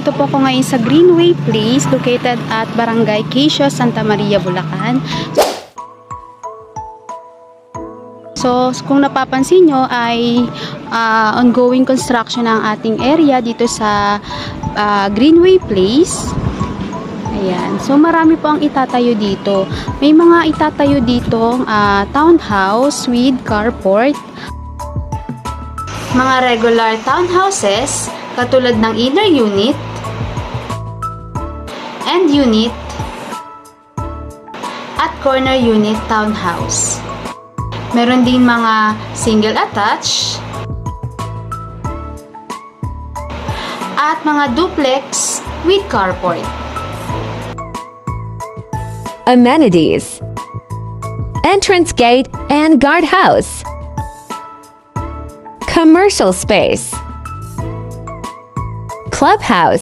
nandito po ako ngayon sa Greenway Place located at Barangay Quezon, Santa Maria, Bulacan. So, kung napapansin nyo ay ongoing construction ng ating area dito sa Greenway Place. Ayan. So, marami po ang itatayo dito. May mga itatayo dito townhouse with carport. Mga regular townhouses katulad ng inner unit, end unit, at corner unit townhouse. Meron din mga single attached at mga duplex with carport. Amenities: entrance gate and guardhouse, commercial space, clubhouse,